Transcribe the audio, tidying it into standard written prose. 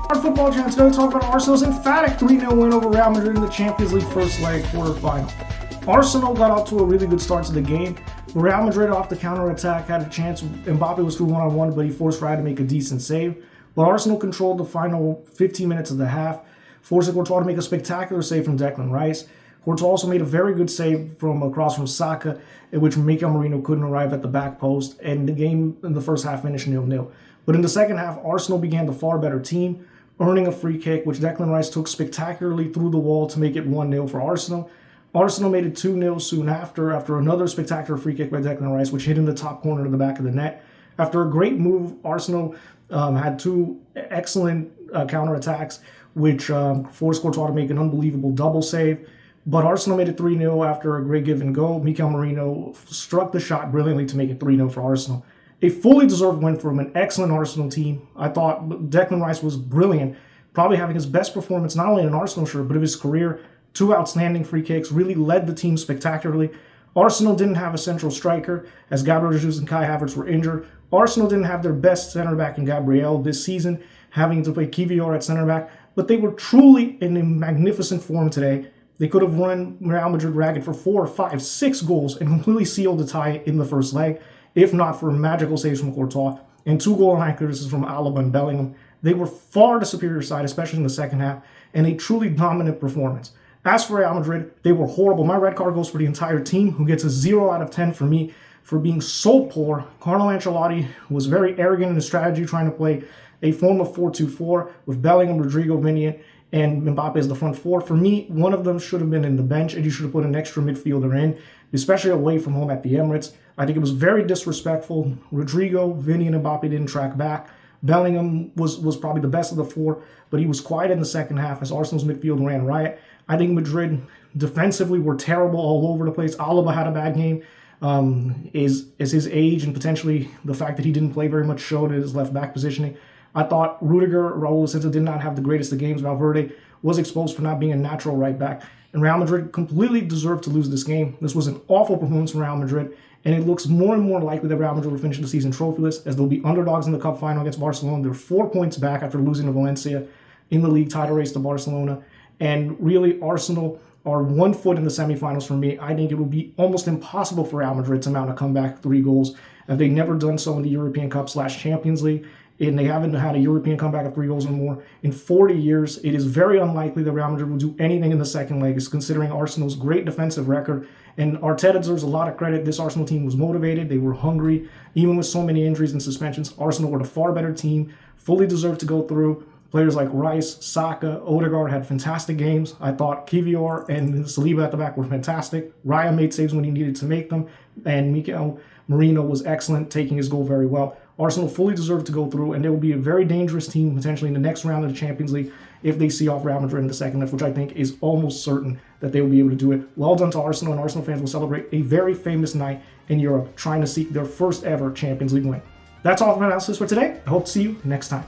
Our football channel today, talk about Arsenal's emphatic 3-0 win over Real Madrid in the Champions League first leg quarterfinal. Arsenal got off to a really good start to the game. Real Madrid off the counter-attack had a chance. Mbappe was through one-on-one, but he forced Raya to make a decent save. But Arsenal controlled the final 15 minutes of the half, forcing Courtois to make a spectacular save from Declan Rice. Courtois also made a very good save from across from Saka, in which Merino couldn't arrive at the back post, and the game in the first half finished 0-0. But in the second half, Arsenal began the far better team, earning a free kick, which Declan Rice took spectacularly through the wall to make it 1-0 for Arsenal. Arsenal made it 2-0 soon after another spectacular free kick by Declan Rice, which hit in the top corner of the back of the net. After a great move, Arsenal had two excellent counterattacks, which forced Courtois to make an unbelievable double save. But Arsenal made it 3-0 after a great give and go. Merino struck the shot brilliantly to make it 3-0 for Arsenal. A fully deserved win from an excellent Arsenal team. I thought Declan Rice was brilliant, probably having his best performance not only in an Arsenal shirt, but of his career. Two outstanding free kicks, really led the team spectacularly. Arsenal didn't have a central striker, as Gabriel Jesus and Kai Havertz were injured. Arsenal didn't have their best center back in Gabriel this season, having to play Kivior at center back, but they were truly in a magnificent form today. They could have run Real Madrid ragged for 4, 5, 6 goals and completely sealed the tie in the first leg, if not for magical saves from Courtois and 2 goal line clearances from Alaba and Bellingham. They were far the superior side, especially in the second half, and a truly dominant performance. As for Real Madrid, they were horrible. My red card goes for the entire team, who gets a 0 out of 10 for me for being so poor. Carlo Ancelotti was very arrogant in his strategy, trying to play a form of 4-2-4 with Bellingham, Rodrigo, Vini, and Mbappe as the front four. For me, one of them should have been in the bench, and you should have put an extra midfielder in, especially away from home at the Emirates. I think it was very disrespectful. Rodrigo, Vini, and Mbappe didn't track back. Bellingham was probably the best of the four, but he was quiet in the second half as Arsenal's midfield ran riot. I think Madrid defensively were terrible all over the place. Alaba had a bad game. Is his age and potentially the fact that he didn't play very much showed his left back positioning. I thought Rudiger, Raul Asensio did not have the greatest of games. Valverde was exposed for not being a natural right back. And Real Madrid completely deserved to lose this game. This was an awful performance from Real Madrid, and it looks more and more likely that Real Madrid will finish the season trophyless, as they'll be underdogs in the cup final against Barcelona. They're 4 points back after losing to Valencia in the league title race to Barcelona. And really, Arsenal are 1 foot in the semifinals for me. I think it would be almost impossible for Real Madrid to mount a comeback 3 goals. They've never done so in the European Cup / Champions League, and they haven't had a European comeback of 3 goals or more in 40 years. It is very unlikely that Real Madrid will do anything in the second leg, considering Arsenal's great defensive record. And Arteta deserves a lot of credit. This Arsenal team was motivated. They were hungry. Even with so many injuries and suspensions, Arsenal were the far better team, fully deserved to go through. Players like Rice, Saka, Odegaard had fantastic games. I thought Kivior and Saliba at the back were fantastic. Raya made saves when he needed to make them. And Merino was excellent, taking his goal very well. Arsenal fully deserved to go through, and they will be a very dangerous team potentially in the next round of the Champions League if they see off Real Madrid in the second leg, which I think is almost certain that they will be able to do it. Well done to Arsenal, and Arsenal fans will celebrate a very famous night in Europe, trying to seek their first ever Champions League win. That's all of my analysis for today. I hope to see you next time.